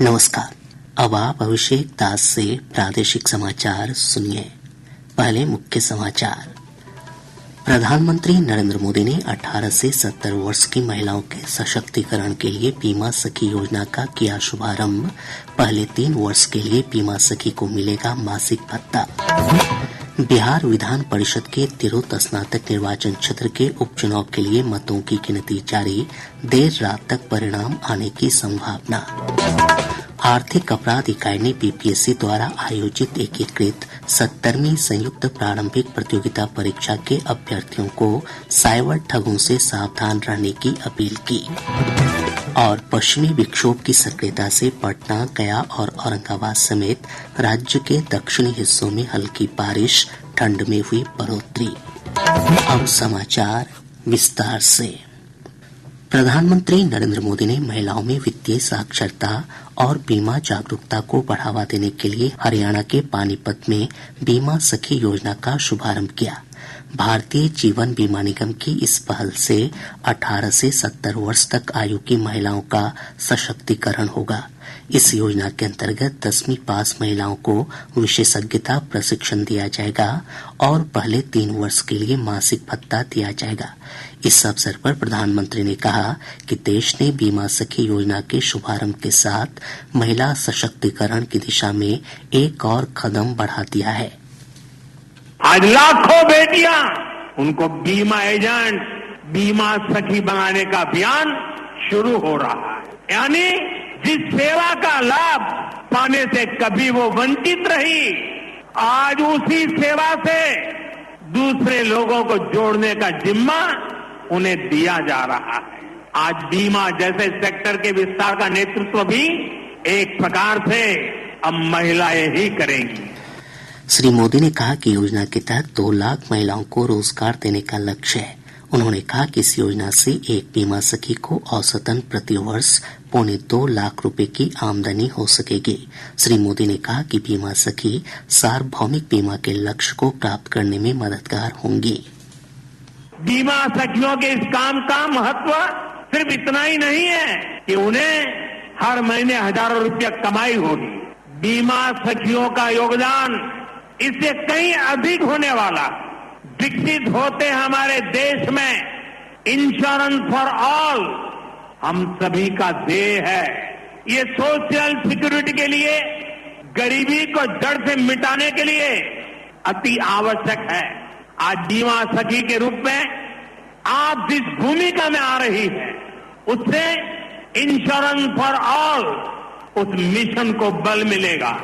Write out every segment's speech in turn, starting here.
नमस्कार। अब आप अभिषेक दास से प्रादेशिक समाचार सुनिए। पहले मुख्य समाचार। प्रधानमंत्री नरेंद्र मोदी ने 18 से 70 वर्ष की महिलाओं के सशक्तिकरण के लिए बीमा सखी योजना का किया शुभारंभ। पहले 3 वर्ष के लिए बीमा सखी को मिलेगा मासिक भत्ता। बिहार विधान परिषद के तिरहुत स्नातक निर्वाचन क्षेत्र के उपचुनाव के लिए मतों की गिनती जारी। देर रात तक परिणाम आने की संभावना। आर्थिक अपराध इकाई ने बीपीएससी द्वारा आयोजित एकीकृत 70वीं संयुक्त प्रारंभिक प्रतियोगिता परीक्षा के अभ्यर्थियों को साइबर ठगों से सावधान रहने की अपील की। और पश्चिमी विक्षोभ की सक्रियता से पटना, गया और औरंगाबाद समेत राज्य के दक्षिणी हिस्सों में हल्की बारिश, ठंड में हुई बढ़ोतरी। अब समाचार विस्तार से। प्रधानमंत्री नरेंद्र मोदी ने महिलाओं में वित्तीय साक्षरता और बीमा जागरूकता को बढ़ावा देने के लिए हरियाणा के पानीपत में बीमा सखी योजना का शुभारंभ किया। भारतीय जीवन बीमा निगम की इस पहल से 18 से 70 वर्ष तक आयु की महिलाओं का सशक्तिकरण होगा। इस योजना के अंतर्गत 10वीं पास महिलाओं को विशेषज्ञता प्रशिक्षण दिया जाएगा और पहले 3 वर्ष के लिए मासिक भत्ता दिया जाएगा। इस अवसर पर प्रधानमंत्री ने कहा कि देश ने बीमा सखी योजना के शुभारंभ के साथ महिला सशक्तिकरण की दिशा में एक और कदम बढ़ा दिया है। आज लाखों बेटियां, उनको बीमा एजेंट, बीमा सखी बनाने का अभियान शुरू हो रहा है। यानी जिस सेवा का लाभ पाने से कभी वो वंचित रही, आज उसी सेवा से दूसरे लोगों को जोड़ने का जिम्मा उन्हें दिया जा रहा है। आज बीमा जैसे सेक्टर के विस्तार का नेतृत्व भी एक प्रकार से अब महिलाएं ही करेंगी। श्री मोदी ने कहा कि योजना के तहत 2 लाख महिलाओं को रोजगार देने का लक्ष्य है। उन्होंने कहा कि इस योजना से एक बीमा सखी को औसतन प्रति वर्ष 2.25 लाख रुपए की आमदनी हो सकेगी। श्री मोदी ने कहा कि बीमा सखी सार्वभौमिक बीमा के लक्ष्य को प्राप्त करने में मददगार होंगी। बीमा सखियों के इस काम का महत्व सिर्फ इतना ही नहीं है कि उन्हें हर महीने हजारों रुपया कमाई होगी। बीमा सखियों का योगदान इससे कहीं अधिक होने वाला। विकसित होते हमारे देश में इंश्योरेंस फॉर ऑल हम सभी का ध्येय है। ये सोशल सिक्योरिटी के लिए, गरीबी को जड़ से मिटाने के लिए अति आवश्यक है। आज बीमा सखी के रूप में आप जिस भूमिका में आ रही है, उससे इंश्योरेंस फॉर ऑल उस मिशन को बल मिलेगा।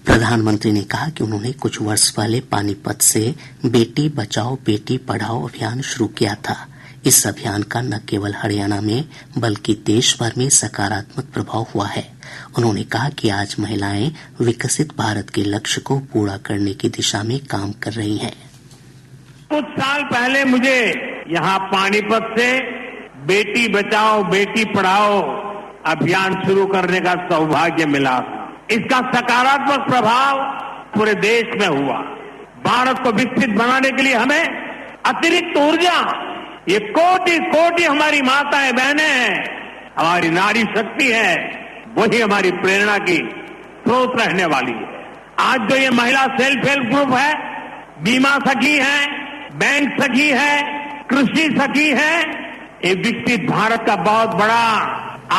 प्रधानमंत्री ने कहा कि उन्होंने कुछ वर्ष पहले पानीपत से बेटी बचाओ बेटी पढ़ाओ अभियान शुरू किया था। इस अभियान का न केवल हरियाणा में बल्कि देश भर में सकारात्मक प्रभाव हुआ है। उन्होंने कहा कि आज महिलाएं विकसित भारत के लक्ष्य को पूरा करने की दिशा में काम कर रही हैं। कुछ साल पहले मुझे यहाँ पानीपत से बेटी बचाओ बेटी पढ़ाओ अभियान शुरू करने का सौभाग्य मिला। इसका सकारात्मक प्रभाव पूरे देश में हुआ। भारत को विकसित बनाने के लिए हमें अतिरिक्त ऊर्जा, ये कोटि कोटि हमारी माताएं बहनें हैं, हमारी नारी शक्ति है, वही हमारी प्रेरणा की स्रोत रहने वाली है। आज जो ये महिला सेल्फ हेल्प ग्रुप है, बीमा सखी है, बैंक सखी है, कृषि सखी है, ये विकसित भारत का बहुत बड़ा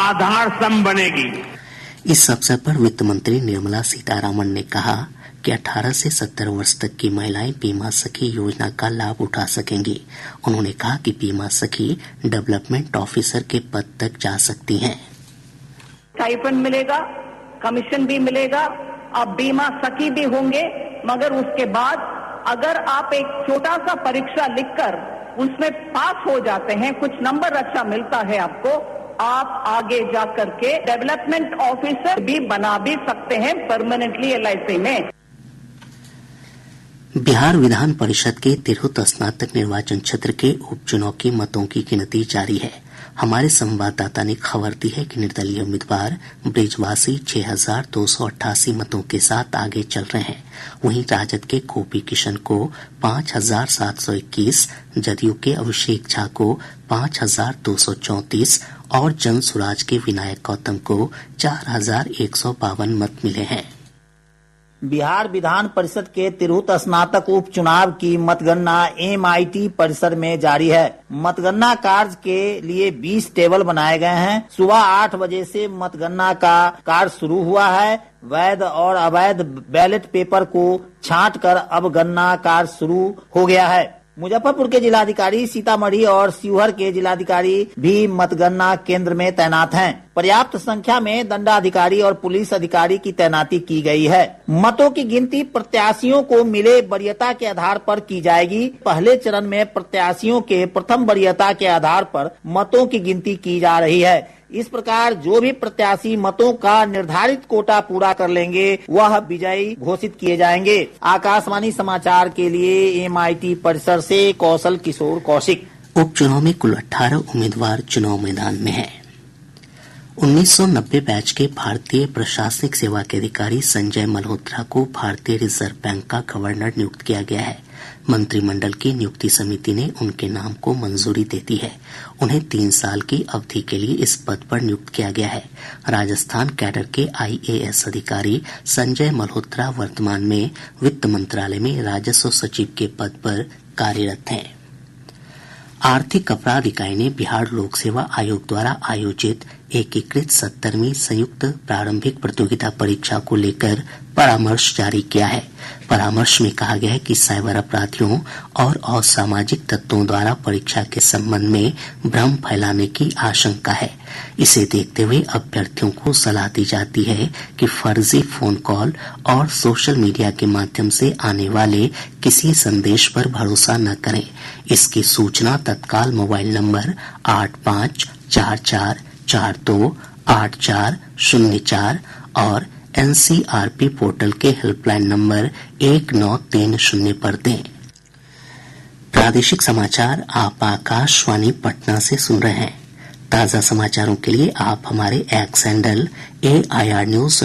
आधार स्तंभ बनेगी। इस अवसर पर वित्त मंत्री निर्मला सीतारामन ने कहा कि 18 से 70 वर्ष तक की महिलाएं बीमा सखी योजना का लाभ उठा सकेंगी। उन्होंने कहा कि बीमा सखी डेवलपमेंट ऑफिसर के पद तक जा सकती हैं। स्टाइपेंड मिलेगा, कमीशन भी मिलेगा, आप बीमा सखी भी होंगे, मगर उसके बाद अगर आप एक छोटा सा परीक्षा लिखकर उसमें पास हो जाते हैं, कुछ नंबर अच्छा मिलता है आपको, आप आगे जा करके डेवलपमेंट ऑफिसर भी बना भी सकते हैं परमानेंटली एलआईसी में। बिहार विधान परिषद के तिरहुत स्नातक निर्वाचन क्षेत्र के उपचुनाव की मतों की गिनती जारी है। हमारे संवाददाता ने खबर दी है कि निर्दलीय उम्मीदवार ब्रिजवासी 6,288 मतों के साथ आगे चल रहे हैं। वहीं राजद के गोपी किशन को 5,721, जदयू के अभिषेक झा को 5,234 और जन सुराज के विनायक गौतम को 4152 मत मिले हैं। बिहार विधान परिषद के तिरहुत स्नातक उपचुनाव की मतगणना MIT परिसर में जारी है। मतगणना कार्य के लिए 20 टेबल बनाए गए हैं। सुबह 8 बजे से मतगणना का कार्य शुरू हुआ है। वैध और अवैध बैलेट पेपर को छांटकर अब गणना कार्य शुरू हो गया है। मुजफ्फरपुर के जिलाधिकारी, सीतामढ़ी और शिवहर के जिलाधिकारी भी मतगणना केंद्र में तैनात हैं। पर्याप्त संख्या में दंडाधिकारी और पुलिस अधिकारी की तैनाती की गई है। मतों की गिनती प्रत्याशियों को मिले वरीयता के आधार पर की जाएगी। पहले चरण में प्रत्याशियों के प्रथम वरीयता के आधार पर मतों की गिनती की जा रही है। इस प्रकार जो भी प्रत्याशी मतों का निर्धारित कोटा पूरा कर लेंगे वह विजयी घोषित किए जाएंगे। आकाशवाणी समाचार के लिए MIT परिसर से कौशल किशोर कौशिक। उपचुनाव में कुल 18 उम्मीदवार चुनाव मैदान में हैं। 1990 बैच के भारतीय प्रशासनिक सेवा के अधिकारी संजय मल्होत्रा को भारतीय रिजर्व बैंक का गवर्नर नियुक्त किया गया है। मंत्रिमंडल की नियुक्ति समिति ने उनके नाम को मंजूरी दे दी है। उन्हें 3 साल की अवधि के लिए इस पद पर नियुक्त किया गया है। राजस्थान कैडर के IAS अधिकारी संजय मल्होत्रा वर्तमान में वित्त मंत्रालय में राजस्व सचिव के पद पर कार्यरत हैं। आर्थिक अपराध इकाई ने बिहार लोक सेवा आयोग द्वारा आयोजित एकीकृत 70वीं संयुक्त प्रारंभिक प्रतियोगिता परीक्षा को लेकर परामर्श जारी किया है। परामर्श में कहा गया है कि साइबर अपराधियों और असामाजिक तत्वों द्वारा परीक्षा के संबंध में भ्रम फैलाने की आशंका है। इसे देखते हुए अभ्यर्थियों को सलाह दी जाती है कि फर्जी फोन कॉल और सोशल मीडिया के माध्यम से आने वाले किसी संदेश पर भरोसा न करें। इसकी सूचना तत्काल मोबाइल नंबर 8544428404 और NCRP पोर्टल के हेल्पलाइन नंबर 1930 पर दें। प्रादेशिक समाचार आप आकाशवाणी पटना से सुन रहे हैं। ताज़ा समाचारों के लिए आप हमारे x handle AIR News_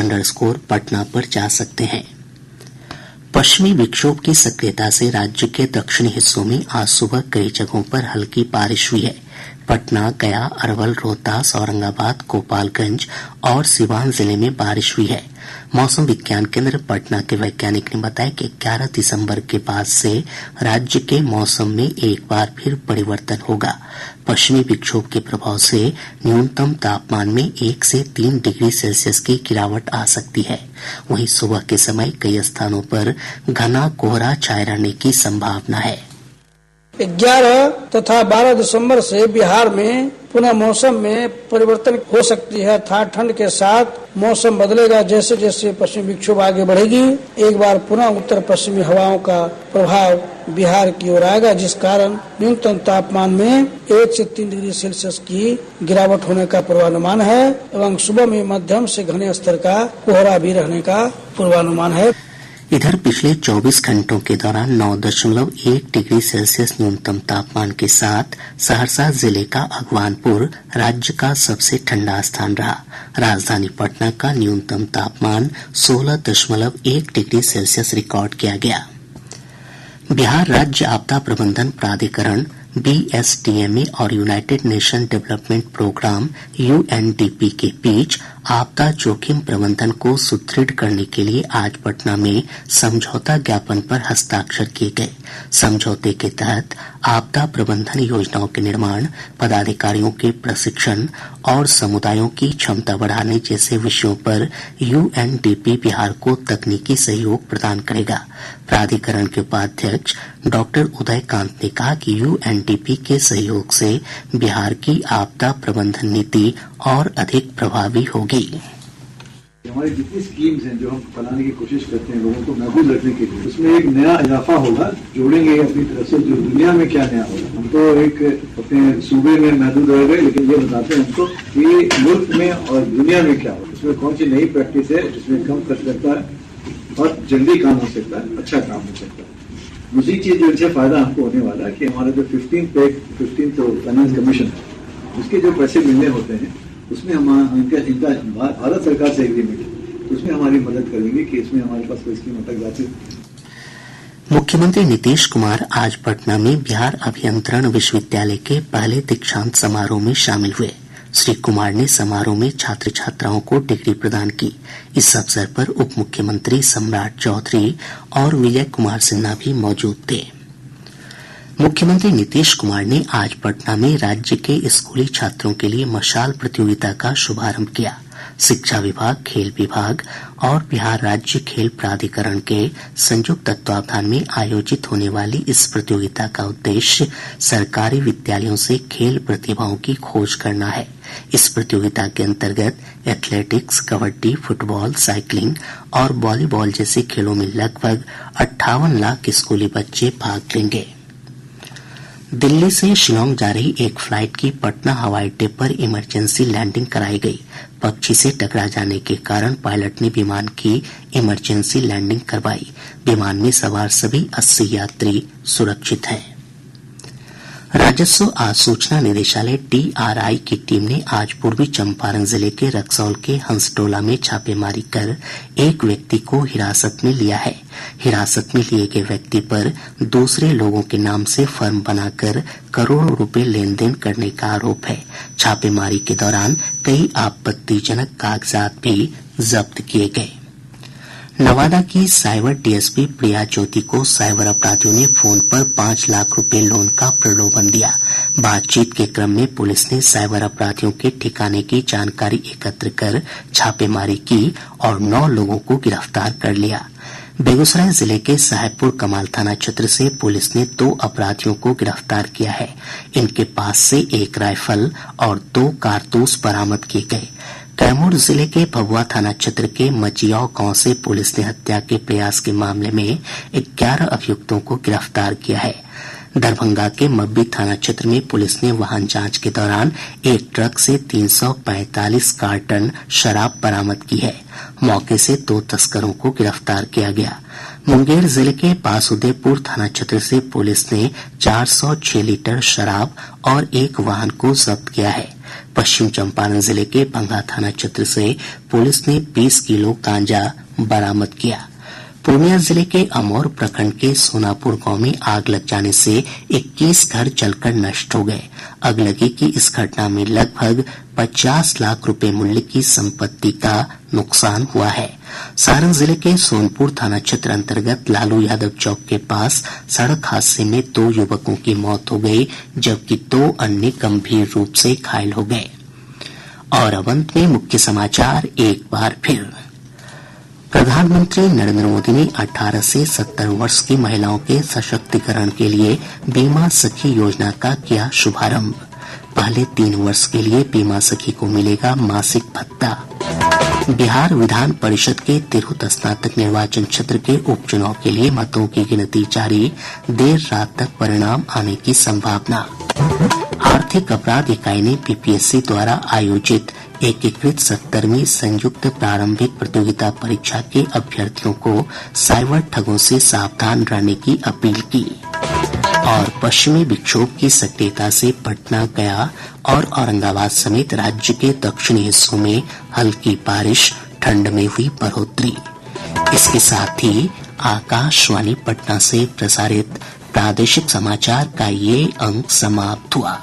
Patna पर जा सकते हैं। पश्चिमी विक्षोभ की सक्रियता से राज्य के दक्षिणी हिस्सों में आज सुबह कई जगहों पर हल्की बारिश हुई है। पटना, गया, अरवल, रोहतास, औरंगाबाद, गोपालगंज और सिवान जिले में बारिश हुई है। मौसम विज्ञान केंद्र पटना के वैज्ञानिक ने बताया कि 11 दिसंबर के बाद से राज्य के मौसम में एक बार फिर परिवर्तन होगा। पश्चिमी विक्षोभ के प्रभाव से न्यूनतम तापमान में 1 से 3 डिग्री सेल्सियस की गिरावट आ सकती है। वहीं सुबह के समय कई स्थानों पर घना कोहरा छाये रहने की संभावना है। 11 तथा 12 दिसंबर से बिहार में पुनः मौसम में परिवर्तन हो सकती है अर्थात ठंड के साथ मौसम बदलेगा। जैसे जैसे पश्चिमी विक्षोभ आगे बढ़ेगी एक बार पुनः उत्तर पश्चिमी हवाओं का प्रभाव बिहार की ओर आएगा, जिस कारण न्यूनतम तापमान में 1 से 3 डिग्री सेल्सियस की गिरावट होने का पूर्वानुमान है एवं सुबह में मध्यम से घने स्तर का कोहरा भी रहने का पूर्वानुमान है। इधर पिछले 24 घंटों के दौरान 9.1 डिग्री सेल्सियस न्यूनतम तापमान के साथ सहरसा जिले का अगवानपुर राज्य का सबसे ठंडा स्थान रहा। राजधानी पटना का न्यूनतम तापमान 16.1 डिग्री सेल्सियस रिकॉर्ड किया गया। बिहार राज्य आपदा प्रबंधन प्राधिकरण BSTMA और united nation development programme UNDP के बीच आपदा जोखिम प्रबंधन को सुदृढ़ करने के लिए आज पटना में समझौता ज्ञापन पर हस्ताक्षर किए गए। समझौते के तहत आपदा प्रबंधन योजनाओं के निर्माण, पदाधिकारियों के प्रशिक्षण और समुदायों की क्षमता बढ़ाने जैसे विषयों पर UNDP बिहार को तकनीकी सहयोग प्रदान करेगा। प्राधिकरण के उपाध्यक्ष डॉक्टर उदयकांत ने कहा कि UNDP के सहयोग से बिहार की आपदा प्रबंधन नीति और अधिक प्रभावी होगी। हमारी जितनी स्कीम्स हैं जो हम बनाने की कोशिश करते हैं लोगों को महफूज रखने के लिए, उसमें एक नया इजाफा होगा, जोड़ेंगे अपनी तरफ से जो दुनिया में क्या नया होगा। हम तो एक अपने सूबे में महदूद रह गए, लेकिन ये बताते हैं हमको कि मुल्क में और दुनिया में क्या होगा, उसमें कौन सी नई प्रैक्टिस है जिसमें कम खर्च लगता है और जल्दी काम हो सकता है, अच्छा काम हो सकता है। दूसरी चीज जो इससे फायदा हमको होने वाला है कि हमारा जो 15th फाइनेंस कमीशन है उसके जो पैसे मिलने होते हैं उसमें हम इनका भारत सरकार से एग्रीमेंट है, उसमें हमारी मदद करेंगे कि इसमें हमारे पास कोई स्कीम अटक जाती है। मुख्यमंत्री नीतीश कुमार आज पटना में बिहार अभियंत्रण विश्वविद्यालय के पहले दीक्षांत समारोह में शामिल हुए। श्री कुमार ने समारोह में छात्र छात्राओं को डिग्री प्रदान की। इस अवसर पर उप मुख्यमंत्री सम्राट चौधरी और विजय कुमार सिन्हा भी मौजूद थे। मुख्यमंत्री नीतीश कुमार ने आज पटना में राज्य के स्कूली छात्रों के लिए मशाल प्रतियोगिता का शुभारंभ किया। शिक्षा विभाग, खेल विभाग और बिहार राज्य खेल प्राधिकरण के संयुक्त तत्वावधान में आयोजित होने वाली इस प्रतियोगिता का उद्देश्य सरकारी विद्यालयों से खेल प्रतिभाओं की खोज करना है। इस प्रतियोगिता के अंतर्गत एथलेटिक्स, कबड्डी, फुटबॉल, साइकिलिंग और वॉलीबॉल जैसे खेलों में लगभग 58 लाख स्कूली बच्चे भाग लेंगे। दिल्ली से शिलांग जा रही एक फ्लाइट की पटना हवाई अड्डे पर इमरजेंसी लैंडिंग कराई गई। पक्षी से टकरा जाने के कारण पायलट ने विमान की इमरजेंसी लैंडिंग करवाई। विमान में सवार सभी 80 यात्री सुरक्षित हैं। राजस्व आसूचना निदेशालय DRI की टीम ने आज पूर्वी चंपारण जिले के रक्सौल के हंसटोला में छापेमारी कर एक व्यक्ति को हिरासत में लिया है। हिरासत में लिए गए व्यक्ति पर दूसरे लोगों के नाम से फर्म बनाकर करोड़ों रुपए लेन देन करने का आरोप है। छापेमारी के दौरान कई आपत्तिजनक कागजात भी जब्त किए गए। नवादा की साइबर DSP प्रिया ज्योति को साइबर अपराधियों ने फोन पर 5 लाख रुपए लोन का प्रलोभन दिया। बातचीत के क्रम में पुलिस ने साइबर अपराधियों के ठिकाने की जानकारी एकत्र कर छापेमारी की और 9 लोगों को गिरफ्तार कर लिया। बेगूसराय जिले के साहेबपुर कमाल थाना क्षेत्र से पुलिस ने 2 अपराधियों को गिरफ्तार किया है। इनके पास से 1 राइफल और 2 कारतूस बरामद किए गए। कैमूर जिले के भभुआ थाना क्षेत्र के मचियाव गांव से पुलिस ने हत्या के प्रयास के मामले में 11 अभियुक्तों को गिरफ्तार किया है। दरभंगा के मब्बी थाना क्षेत्र में पुलिस ने वाहन जांच के दौरान एक ट्रक से 345 कार्टन शराब बरामद की है। मौके से 2 तस्करों को गिरफ्तार किया गया। मुंगेर जिले के बासुदेवपुर थाना क्षेत्र से पुलिस ने 406 लीटर शराब और एक वाहन को जब्त किया है। पश्चिम चंपारण जिले के बंगा थाना क्षेत्र से पुलिस ने 20 किलो गांजा बरामद किया। पूर्णिया जिले के अमौर प्रखंड के सोनापुर गांव में आग लग जाने से 21 घर जलकर नष्ट हो गए। अगलगी की इस घटना में लगभग 50 लाख रुपए मूल्य की संपत्ति का नुकसान हुआ है। सारण जिले के सोनपुर थाना क्षेत्र अंतर्गत लालू यादव चौक के पास सड़क हादसे में 2 युवकों की मौत हो गई, जबकि 2 अन्य गंभीर रूप से घायल हो गए। और अब अंत में मुख्य समाचार एक बार फिर। प्रधानमंत्री नरेंद्र मोदी ने 18 से 70 वर्ष की महिलाओं के सशक्तिकरण के लिए बीमा सखी योजना का किया शुभारंभ। पहले 3 वर्ष के लिए बीमा सखी को मिलेगा मासिक भत्ता। बिहार विधान परिषद के तिरहुत स्नातक निर्वाचन क्षेत्र के उपचुनाव के लिए मतों की गिनती जारी, देर रात तक परिणाम आने की संभावना। आर्थिक अपराध इकाई ने PPSC द्वारा आयोजित एकीकृत 70वीं संयुक्त प्रारंभिक प्रतियोगिता परीक्षा के अभ्यर्थियों को साइबर ठगों से सावधान रहने की अपील की। और पश्चिमी विक्षोभ की सक्रियता से पटना, गया और औरंगाबाद समेत राज्य के दक्षिणी हिस्सों में हल्की बारिश, ठंड में हुई बढ़ोतरी। इसके साथ ही आकाशवाणी पटना से प्रसारित प्रादेशिक समाचार का ये अंक समाप्त हुआ।